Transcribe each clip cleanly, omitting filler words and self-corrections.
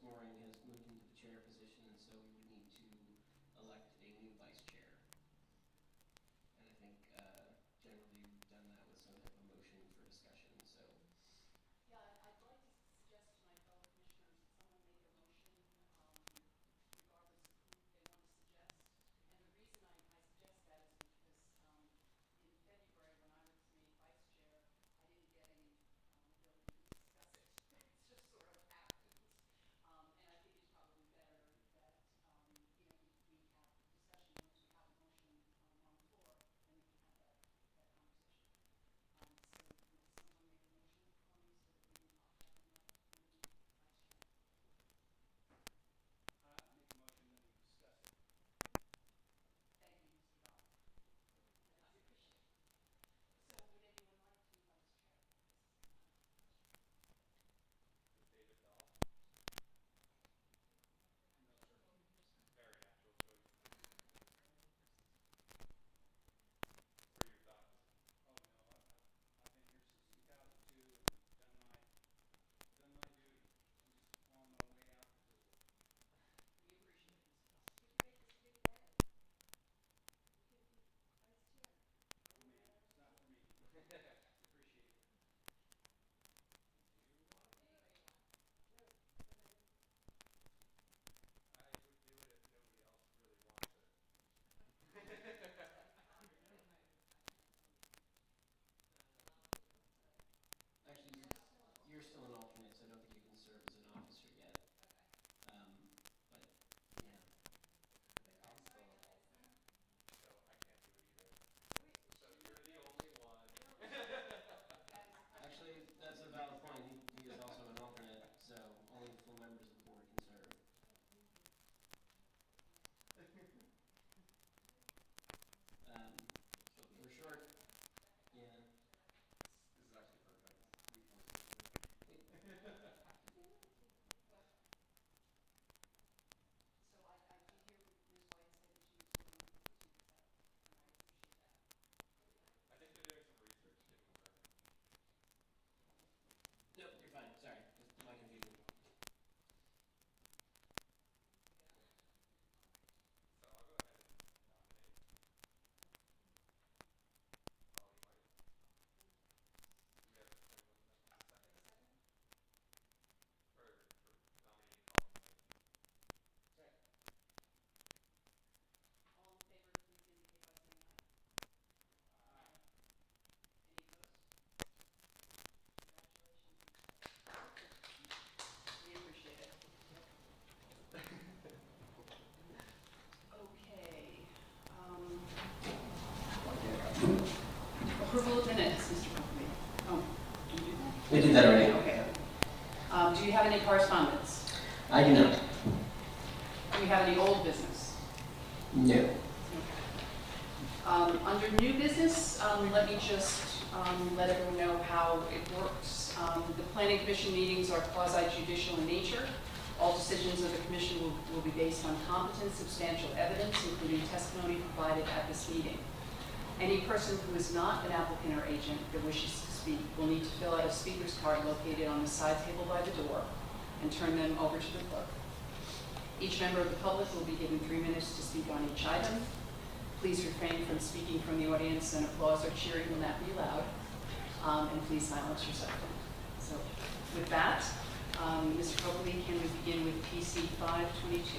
Mooring has moved into the chair position, and so we would need to elect a new vice chair. And I think generally we've done that with some type of motion for discussion. So Yeah, I'd like to suggest to my fellow commissioners that someone make a motion regardless of who they want to suggest. And the reason I suggest that is because in February when I was made vice chair, I didn't get any ability to discuss it. It's just sort of happened. And I think it's probably better that we have discussion once we have a motion on the floor, and we can have that conversation. So will someone make a motion for me so that we can talk about the vice chair? Make a motion that we discuss it. Thank you, Mr. Dahl. I appreciate it. So would anyone like to be vice chair? David Dahl. No, sir. Very natural choice. What are your thoughts? Oh no, I've been here since 2002 and done my duty. I'm just on my way out the door. We appreciate it, Mr. Dahl. You can make this big bad. You can be vice chair. Oh man, it's not for me. Appreciate it. I would do it if nobody else really wants it. actually, you're still an alternate, so I don't think you can serve as an officer yet. But yeah. I'm still an alternate, so I can't do it either. So you're the only one. Actually, that's a valid point. He is also an alternate, so only full members of the board can serve. We're short. Yeah. This is actually perfect. We can So I did hear Ms. White say that she was willing to do that, and I appreciate that. I think they're doing some research to confirm. Nope, you're fine. Sorry. It's my confusion. So I'll go ahead and nominate Holly White. Do we have anyone a second? For nominating Holly White. Sorry. All in favor, please indicate by saying aye. Aye. Any opposed? Congratulations. We appreciate it. Okay. Approval of minutes, Mr. Buckley. Oh, did you do that? We did that already. Okay. Do you have any correspondence? I do not. Do you have any old business? No. Under new business, let me just let everyone know how it works. The planning commission meetings are quasi-judicial in nature. All decisions of the commission will be based on competent, substantial evidence, including testimony provided at this meeting. Any person who is not an applicant or agent that wishes to speak will need to fill out a speaker's card located on the side table by the door and turn them over to the clerk. Each member of the public will be given 3 minutes to speak on each item. Please refrain from speaking from the audience, and applause or cheering will not be allowed. And please silence your cell phone. So with that, Mr. Copley, can we begin with PC 522?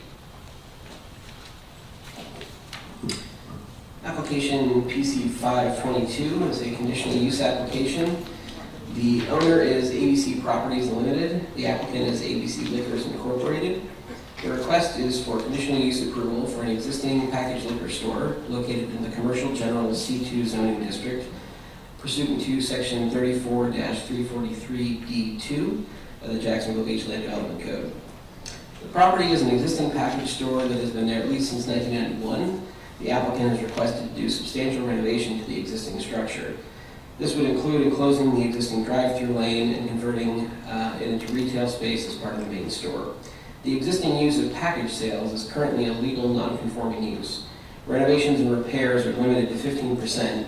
Application PC 522 is a conditional use application. The owner is ABC Properties Limited. The applicant is ABC Liquors Incorporated. The request is for conditional use approval for an existing packaged liquor store located in the Commercial General C2 zoning district pursuant to section 34-343D2 of the Jacksonville Beach Land Development Code. The property is an existing package store that has been there at least since 1991. The applicant has requested to do substantial renovation to the existing structure. This would include enclosing the existing drive-through lane and converting it into retail space as part of the main store. The existing use of package sales is currently a legal non-conforming use. Renovations and repairs are limited to 15%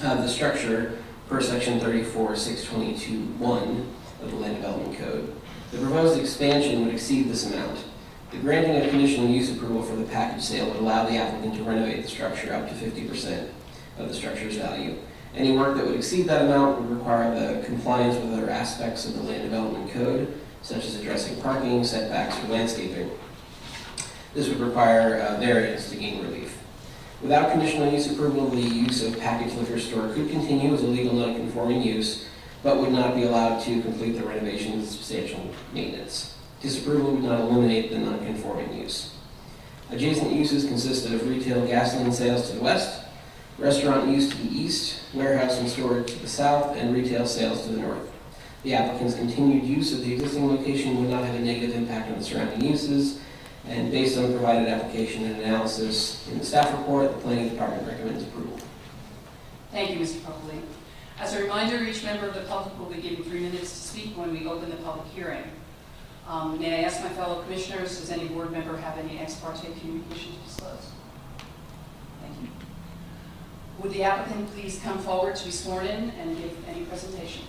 of the structure per section 34-622-1 of the Land Development Code. The proposed expansion would exceed this amount. The granting of conditional use approval for the package sale would allow the applicant to renovate the structure up to 50% of the structure's value. Any work that would exceed that amount would require the compliance with other aspects of the Land Development Code, such as addressing parking, setbacks, or landscaping. This would require variance to gain relief. Without conditional use approval, the use of packaged liquor store could continue as a legal non-conforming use, but would not be allowed to complete the renovation and substantial maintenance. Disapproval would not eliminate the non-conforming use. Adjacent uses consisted of retail gasoline sales to the west, restaurant use to the east, warehouse and storage to the south, and retail sales to the north. The applicant's continued use of the existing location would not have a negative impact on the surrounding uses, and based on the provided application and analysis in the staff report, the planning department recommends approval. Thank you, Mr. Popoli. As a reminder, each member of the public will be given 3 minutes to speak when we open the public hearing. May I ask my fellow commissioners, does any board member have any ex parte communication to disclose? Thank you. Would the applicant please come forward to be sworn in and give any presentation?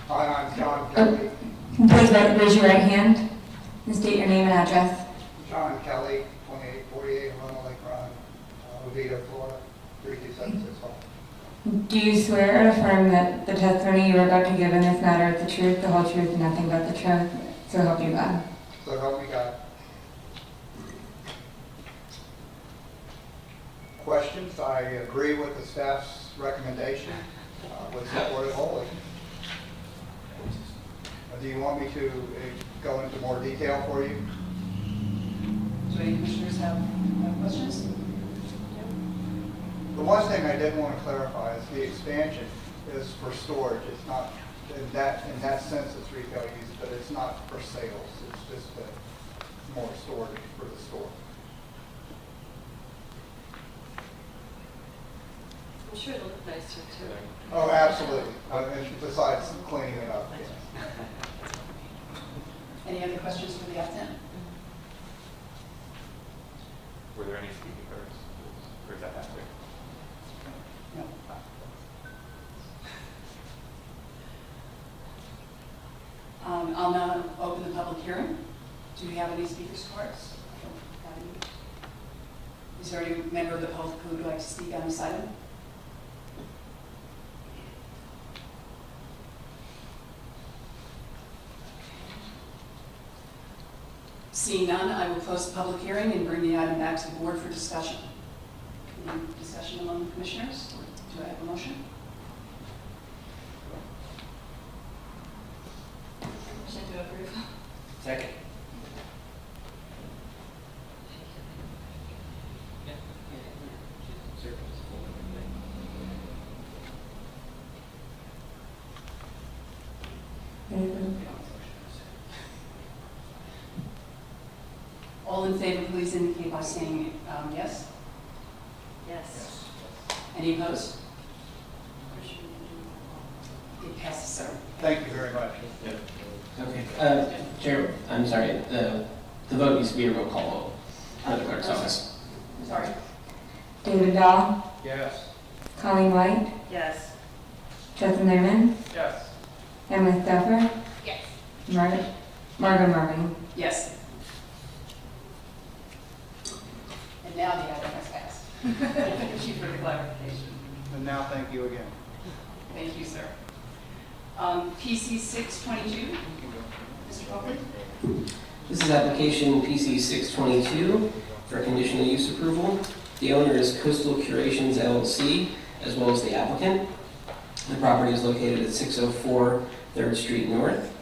Hi, I'm John Kelly. Please raise your right hand and state your name and address. John Kelly, 2848 Ronald Lake Run, Oviedo, Florida, 32765. Do you swear or affirm that the testimony you are about to give in this matter is the truth, the whole truth, and nothing but the truth? So help you God. So help me God. Questions? I agree with the staff's recommendation, would support it wholly. Do you want me to go into more detail for you? Do any commissioners have questions? The one thing I did want to clarify is the expansion is for storage. It's not, in that sense, it's retail use, but it's not for sales. It's just more storage for the store. I'm sure it'll look nicer too. Oh, absolutely. And besides cleaning it up. Yes. Any other questions for the applicant? Were there any speaking cards? Or is that after? No. I'll now open the public hearing. Do we have any speakers cards? I don't have any. Is there any member of the public who would like to speak on this item? Seeing none, I will close the public hearing and bring the item back to the board for discussion. Any discussion among the commissioners? Do I have a motion? Motion to approve. Second. All in favor, please indicate by saying yes. Yes. Any opposed? It passes, sir. Thank you very much. Okay. Chair, I'm sorry, the vote needs to be a roll call vote for the clerk's office. Sorry. David Dahl, Yes. Colleen White, Yes. Justin Lerman, Yes. Emily Stuffer, Yes. Margot Marvin. Yes. And now the item has passed. Thank you for the clarification. And now thank you again. Thank you, sir. PC 622, Mr. Copeland? This is application PC 622 for conditional use approval. The owner is Coastal Curations LLC, as well as the applicant. The property is located at 604 3rd Street North.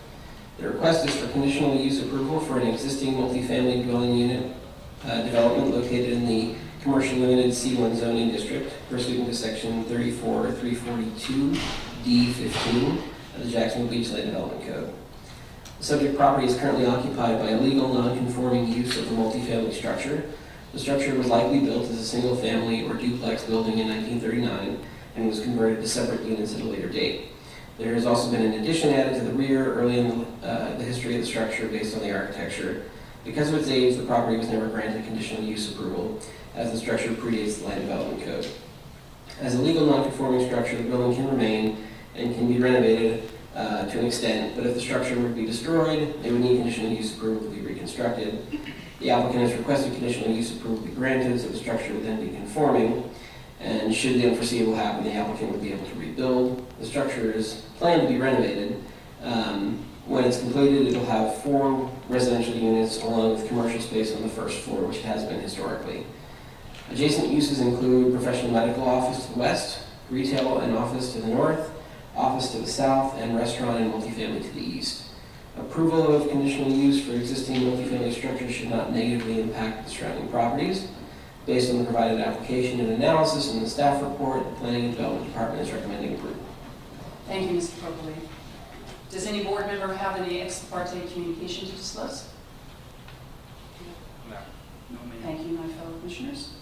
The request is for conditional use approval for an existing multifamily dwelling unit development located in the Commercial Limited C1 zoning district pursuant to section 34342D15 of the Jacksonville Beach Land Development Code. The subject property is currently occupied by a legal non-conforming use of a multifamily structure. The structure was likely built as a single-family or duplex building in 1939 and was converted to separate units at a later date. There has also been an addition added to the rear early in the history of the structure based on the architecture Because of its age, the property was never granted conditional use approval, as the structure predates the land development code. As a legal non-conforming structure, the building can remain and can be renovated to an extent, but if the structure were to be destroyed, it would need conditional use approval to be reconstructed. The applicant has requested conditional use approval be granted, so the structure would then be conforming, and should the unforeseeable happen, the applicant would be able to rebuild. The structure is planned to be renovated. When it's completed, it'll have 4 residential units along with commercial space on the first floor, which it has been historically. Adjacent uses include professional medical office to the west, retail and office to the north, office to the south, and restaurant and multifamily to the east. Approval of conditional use for existing multifamily structures should not negatively impact the surrounding properties. Based on the provided application and analysis in the staff report, the Planning and Development Department is recommending approval. Thank you, Mr. Popoli. Does any board member have any ex parte communication to disclose? No. No, ma'am. Thank you, my fellow commissioners.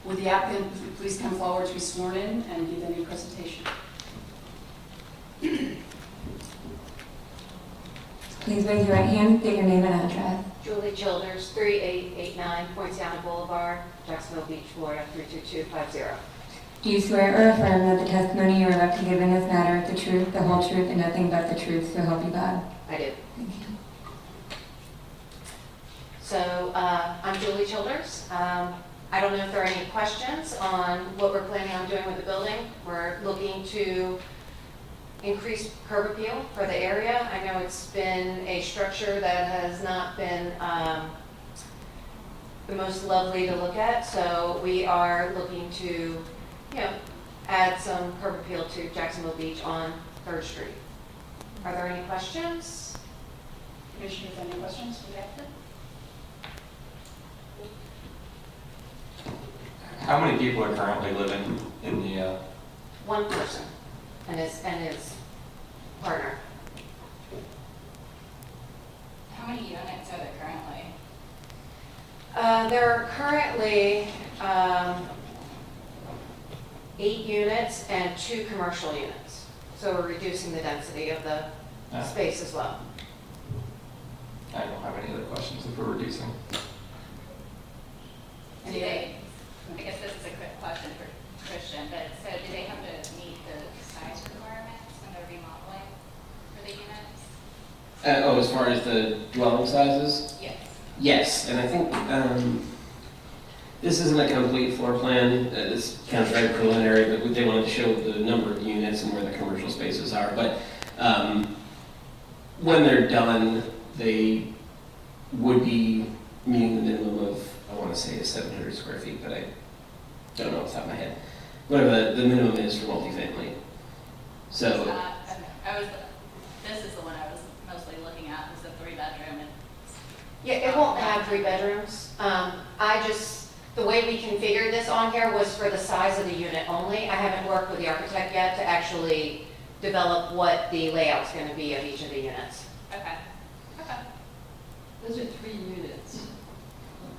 Would the applicant please come forward to be sworn in and give any presentation? Please raise your right hand, state your name and address. Julie Childers, 3889 Poinciana Boulevard, Jacksonville Beach, Florida, 32250. Do you swear or affirm that the testimony you are about to give in this matter is the truth, the whole truth, and nothing but the truth, so help you God? I do. Thank you. So I'm Julie Childers. I don't know if there are any questions on what we're planning on doing with the building. We're looking to increase curb appeal for the area. I know it's been a structure that has not been the most lovely to look at, so we are looking to, add some curb appeal to Jacksonville Beach on 3rd Street. Are there any questions? Commissioners, any questions for the applicant? How many people are currently living in the, One person and his partner. How many units are there currently? There are currently 8 units and 2 commercial units. So we're reducing the density of the Yeah. space as well. I don't have any other questions if we're reducing. Do they, I guess this is a quick question for Christian, but so do they have to meet the size requirements when they're remodeling for the units? As far as the dwelling sizes? Yes. Yes, and I think this isn't a complete floor plan. This kind of very preliminary, but they wanted to show the number of units and where the commercial spaces are. But when they're done, they would be meeting the minimum of, I want to say, is 700 square feet, but I don't know off the top of my head. Whatever the minimum is for multifamily. It's So, not, this is the one I was mostly looking at, was the 3-bedroom and. Yeah, it won't have 3 bedrooms. The way we configured this on here was for the size of the unit only. I haven't worked with the architect yet to actually develop what the layout's going to be of each of the units. Okay. Okay. Those are 3 units.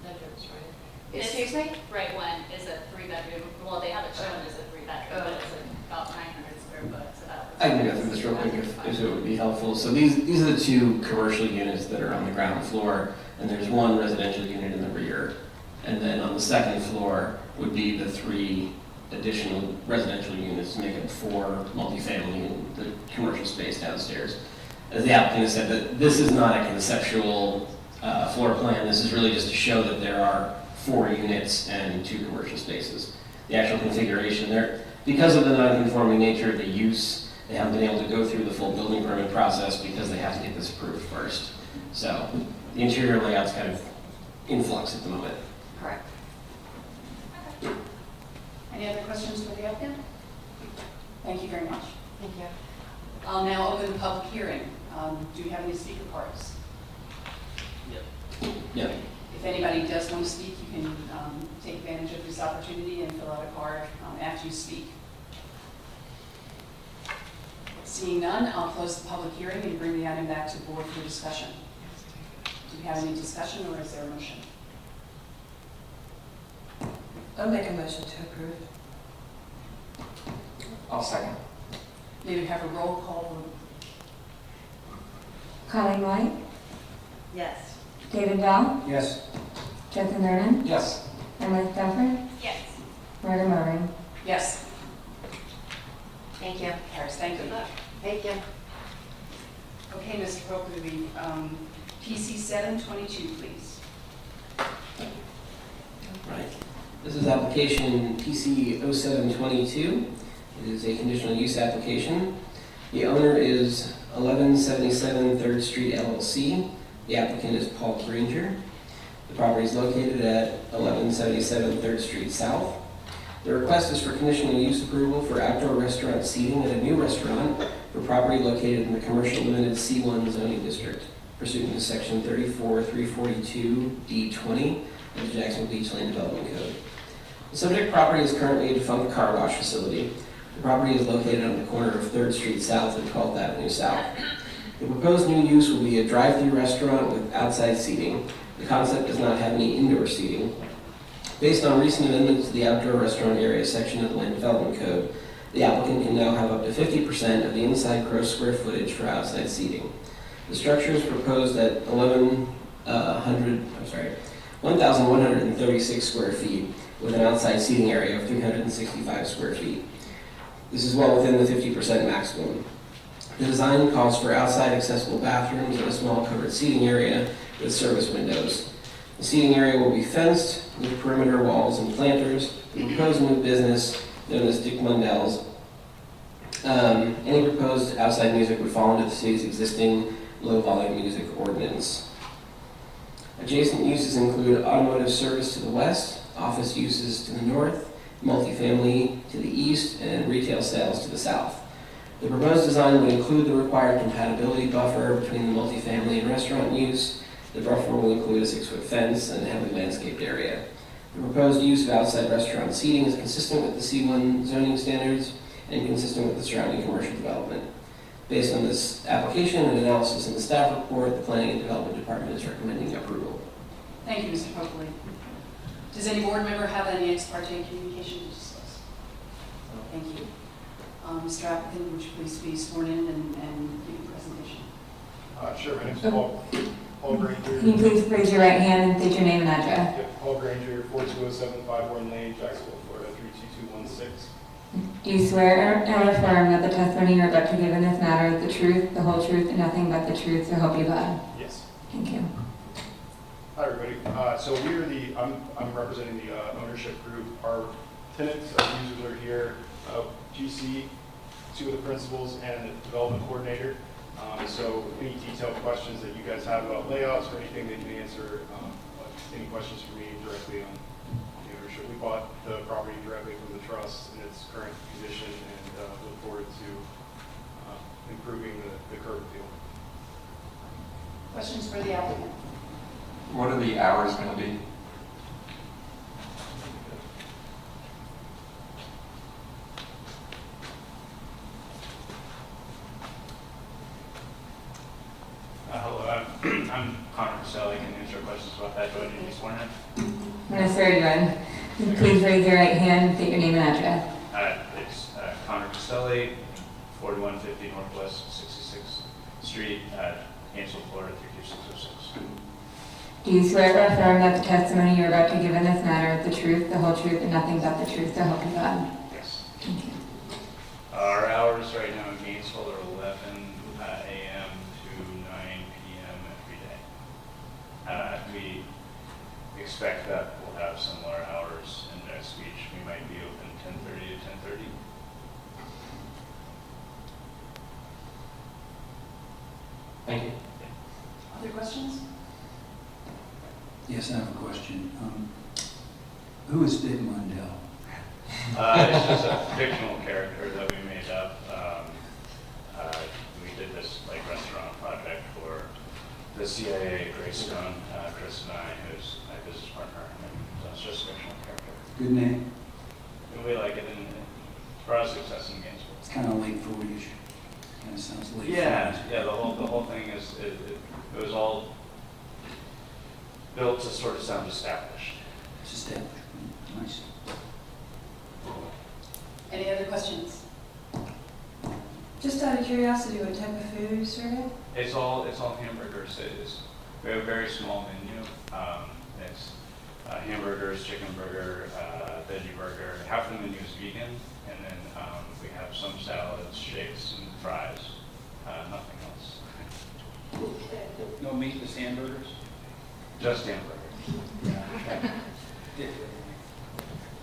Bedrooms, right? Excuse me? Right one is a 3-bedroom, well, they have it shown as a 3-bedroom, but it's about 900 square foot, so that was. I can go through this real quick if it would be helpful. So these are the 2 commercial units that are on the ground floor, and there's 1 residential unit in the rear. And then on the 2nd floor would be the 3 additional residential units to make up 4 multifamily and the commercial space downstairs. As the applicant has said, that this is not a conceptual floor plan. This is really just to show that there are 4 units and 2 commercial spaces. The actual configuration there, because of the non-conforming nature of the use, they haven't been able to go through the full building permit process because they have to get this approved first. So the interior layout's kind of in flux at the moment. Correct. Any other questions for the applicant? Thank you very much. Thank you. I'll now open the public hearing. Do you have any speaker cards? Yeah. If anybody does want to speak, you can take advantage of this opportunity and fill out a card after you speak. Seeing none, I'll close the public hearing and bring the item back to the board for discussion. Do we have any discussion or is there a motion? I'll make a motion to approve. I'll second. May we have a roll call vote? Colleen White, Yes. David Bell, Yes. Justin Vernon, Yes. Emily Stouffer, Yes. Margaret Marvin. Yes. Thank you. Paris, thank you. Thank you. Okay, Mr. Pope, PC 722, please. Right. This is application PC 0722. It is a conditional use application. The owner is 1177 3rd Street LLC. The applicant is Paul Granger. The property is located at 1177 3rd Street South. The request is for conditional use approval for outdoor restaurant seating at a new restaurant for property located in the commercial limited C1 zoning district pursuant to section 34342D20 of the Jacksonville Beach Land Development Code. The subject property is currently a defunct car wash facility. The property is located on the corner of 3rd Street South and 12th Avenue South. The proposed new use will be a drive-through restaurant with outside seating. The concept does not have any indoor seating. Based on recent amendments to the outdoor restaurant area section of the Land Development Code, the applicant can now have up to 50% of the inside gross square footage for outside seating. The structure is proposed at 1,136 square feet with an outside seating area of 365 square feet. This is well within the 50% maximum. The design calls for outside accessible bathrooms and a small covered seating area with service windows. The seating area will be fenced with perimeter walls and planters. The proposed new business, known as Dick Mundell's, any proposed outside music would fall into the city's existing low-volume music ordinance. Adjacent uses include automotive service to the west, office uses to the north, multifamily to the east, and retail sales to the south. The proposed design would include the required compatibility buffer between the multifamily and restaurant use. The buffer will include a 6-foot fence and a heavily landscaped area. The proposed use of outside restaurant seating is consistent with the C1 zoning standards and consistent with the surrounding commercial development. Based on this application and analysis in the staff report, the Planning and Development Department is recommending approval. Thank you, Mr. Popley. Does any board member have any ex parte communication to discuss? Thank you. Mr. Applicant, would you please be sworn in and give your presentation? Sure, my name's Paul Granger. Can you please raise your right hand and state your name and address? Yep, Paul Granger, 4207 Warren Lane, Jacksonville, Florida, 32216. Do you swear or affirm that the testimony you're about to give in this matter is the truth, the whole truth, and nothing but the truth, so help you God? Yes. Thank you. Hi, everybody. So we are I'm representing the ownership group. Our tenants, our users are here, GC, two of the principals, and the development coordinator. So any detailed questions that you guys have about layouts or anything that you can answer, any questions for me directly on the ownership. We bought the property directly from the trust in its current condition and look forward to improving the curb appeal. Questions for the applicant? What are the hours going to be? Hello, I'm Connor Caselli. Can answer questions about that. Do I need to be sworn in? I'm going to swear you in. Please raise your right hand and state your name and address. It's Connor Caselli, 4150 Northwest 66th Street, Haynesville, Florida 32606. Do you swear or affirm that the testimony you're about to give in this matter is the truth, the whole truth, and nothing but the truth, so help you God? Yes. Thank you. Our hours right now in Gainesville are 11 a.m. to 9 p.m. every day. We expect that we'll have similar hours in West Beach. We might be open 10:30 to 10:30. Thank you. Other questions? Yes, I have a question. Who is Dick Mundell? It's just a fictional character that we made up. We did this restaurant project for the CIA, Greystone, Chris and I, who's my business partner. So it's just a fictional character. Good name. And we like it, and it's brought us success in Gainesville. It's kind of late 40s. Kind of sounds late. Yeah, 40s. yeah. The whole thing is it was all built to sort of sound established. It's established. Nice. Any other questions? Just out of curiosity, what type of food are you serving? It's all hamburgers. We have a very small menu. It's hamburgers, chicken burger, veggie burger. Half the menu is vegan, and then we have some salads, shakes, and fries. Nothing else. No meat, just hamburgers? Just hamburgers.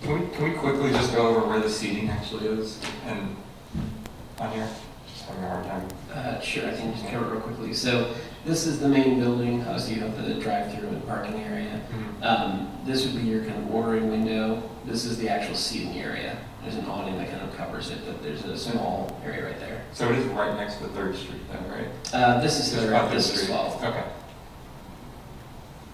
Can we quickly just go over where the seating actually is and on here? Just having a hard time. Sure, I can just cover it real quickly. So this is the main building, obviously you have the drive-through and parking area. This would be your kind of ordering window. This is the actual seating area. There's an awning that kind of covers it, but there's a small area right there. So it is right next to 3rd Street then, right? This is Just Third, about this is Street. 12th. Okay.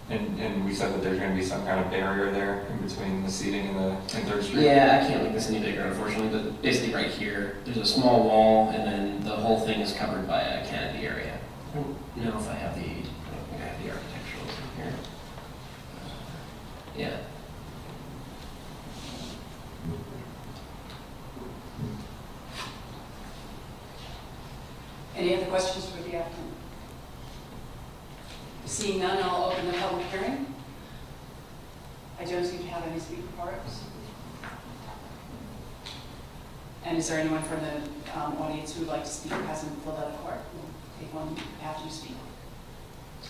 And we said that there's going to be some kind of barrier there in between the seating and 3rd Street? Yeah, I can't make this any bigger unfortunately, but basically right here, there's a small wall and then the whole thing is covered by a canopy area. I don't know if I have the, I don't think I have the architecturals in here. Yeah. Any other questions for the applicant? Seeing none, I'll open the public hearing. I don't seem to have any speaker cards. And is there anyone from the audience who would like to speak who hasn't filled out a card? We'll take one after you speak.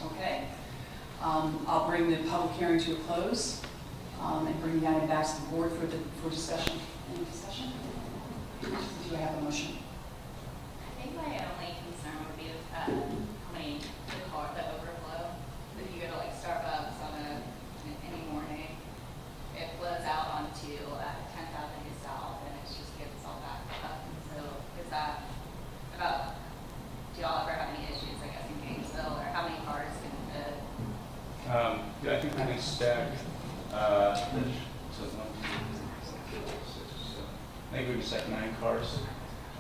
Okay. I'll bring the public hearing to a close and bring the item back to the board for discussion. Any discussion? Do I have a motion? I think my only concern would be how many the overflow. If you go to like Starbucks on any morning, it flows out onto 10th Avenue South, and it just gets all backed up. And so is that about? Do y'all ever have any issues, I guess, in Gainesville, or how many cars can fit? Yeah, I think we can stack. I think we can stack 9 cars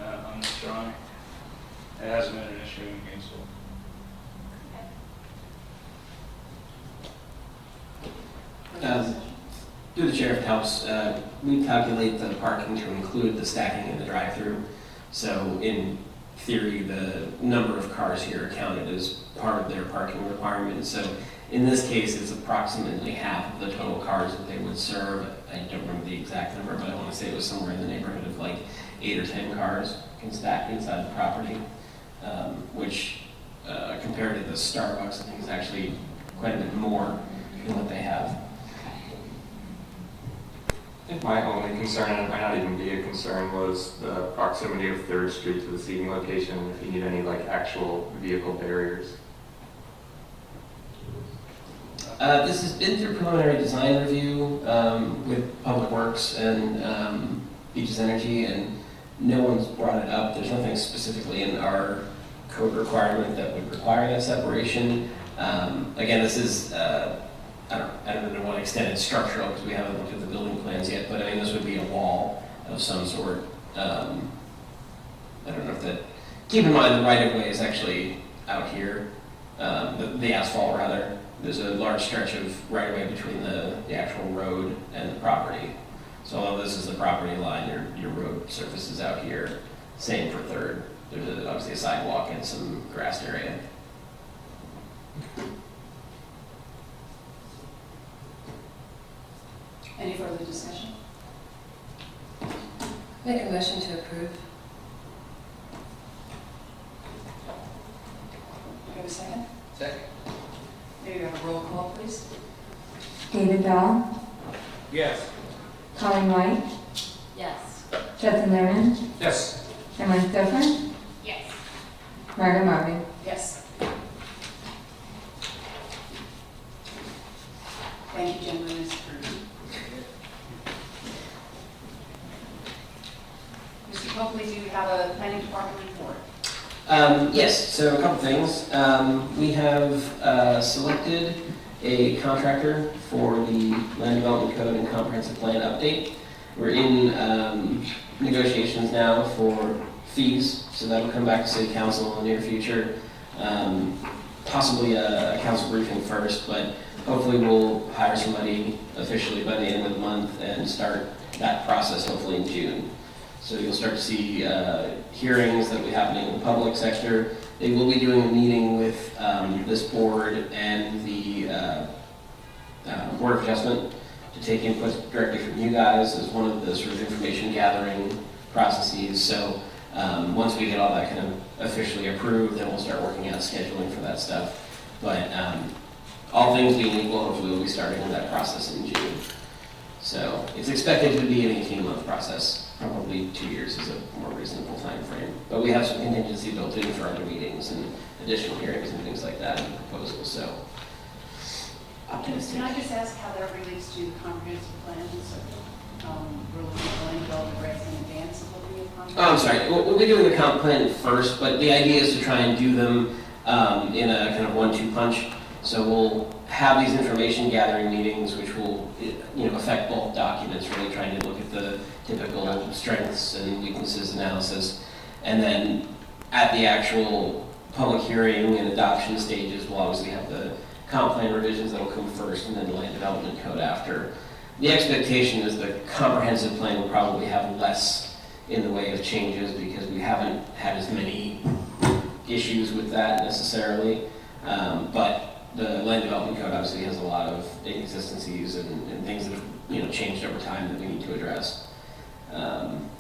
on this drawing. It hasn't been an issue in Gainesville. Through the chair, if it helps, we calculate the parking to include the stacking in the drive-through. So in theory, the number of cars here are counted as part of their parking requirement. So in this case, it's approximately half of the total cars that they would serve. I don't remember the exact number, but I want to say it was somewhere in the neighborhood of like 8 or 10 cars can stack inside the property, which compared to the Starbucks, I think is actually quite a bit more than what they have. I think my only concern, and it might not even be a concern, was the proximity of 3rd Street to the seating location, and if you need any like actual vehicle barriers. This has been through preliminary design review with Public Works and Beaches Energy, and no one's brought it up. There's nothing specifically in our code requirement that would require that separation. Again, this is, I don't know to what extent it's structural because we haven't looked at the building plans yet, but I mean, this would be a wall of some sort. I don't know if that, keep in mind the right-of-way is actually out here, the asphalt rather. There's a large stretch of right-of-way between the actual road and the property. So although this is the property line, your road surface is out here. Same for 3rd. There's obviously a sidewalk and some grassed area. Any further discussion? Make a motion to approve. Do we have a second? Second. Maybe we have a roll call, please. David Dahl, Yes. Colleen White, Yes. Justin Lerman, Yes. Emily Stoffer, Yes. Margaret Marvin. Yes. Thank you, gentlemen. It's approved. Mr. Copley, do you have a planning department report? Yes, so a couple things. We have selected a contractor for the Land Development Code and Comprehensive Plan update. We're in negotiations now for fees, so that'll come back to City Council in the near future. Possibly a council briefing first, but hopefully we'll hire somebody officially by the end of the month and start that process hopefully in June. So you'll start to see hearings that will be happening in the public sector, They will be doing a meeting with this board and the Board of Adjustment to take input directly from you guys as one of the sort of information gathering processes. So once we get all that kind of officially approved, then we'll start working out scheduling for that stuff. But all things being equal, hopefully we'll be starting on that process in June. So it's expected to be an 18-month process. Probably 2 years is a more reasonable time frame. But we have some contingency built in for other meetings and additional hearings and things like that in the proposal. So optimistic. Can I just ask how that relates to the comprehensive plan? So we're looking at land development rights in advance of looking at comprehensive. Oh, I'm sorry. We'll be doing the comp plan first, but the idea is to try and do them in a kind of 1-2 punch. So we'll have these information gathering meetings, which will, affect both documents, really trying to look at the typical strengths and weaknesses analysis. And then at the actual public hearing and adoption stages, we'll obviously have the comp plan revisions that'll come first and then the land development code after. The expectation is the comprehensive plan will probably have less in the way of changes because we haven't had as many issues with that necessarily. But the land development code obviously has a lot of inconsistencies and things that have changed over time that we need to address.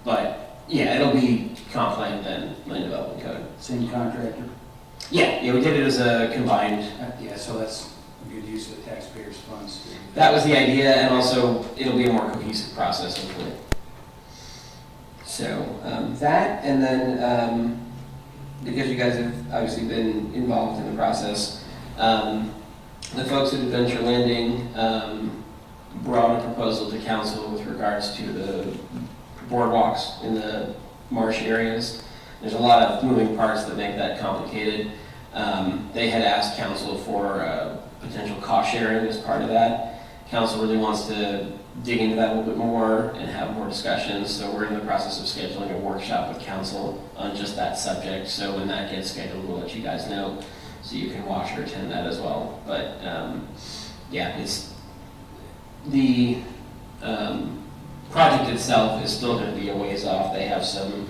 But yeah, it'll be comp plan then land development code. Same contractor? Yeah, we did it as a combined. Yeah, so that's a good use of the taxpayers' funds. That was the idea, and also it'll be a more cohesive process hopefully. So that, and then because you guys have obviously been involved in the process, the folks at Adventure Landing brought a proposal to council with regards to the boardwalks in the marsh areas. There's a lot of moving parts that make that complicated. They had asked council for potential cost sharing as part of that. Council really wants to dig into that a little bit more and have more discussions. So we're in the process of scheduling a workshop with council on just that subject. So when that gets scheduled, we'll let you guys know so you can watch or attend that as well. But yeah, it's the project itself is still going to be a ways off. They have some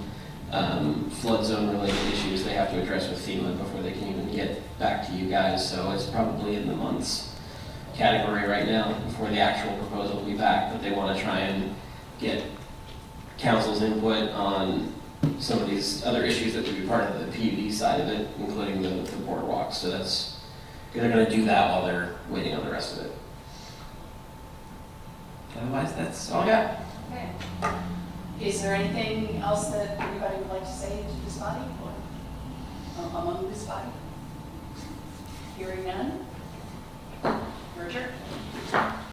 flood zone related issues they have to address with FEMA before they can even get back to you guys. So it's probably in the months category right now before the actual proposal will be back, but they want to try and get council's input on some of these other issues that would be part of the PUD side of it, including the boardwalk. So they're going to do that while they're waiting on the rest of it. Otherwise, that's all I got. Okay. Is there anything else that anybody would like to say to this body or among this body? Hearing none? Richard?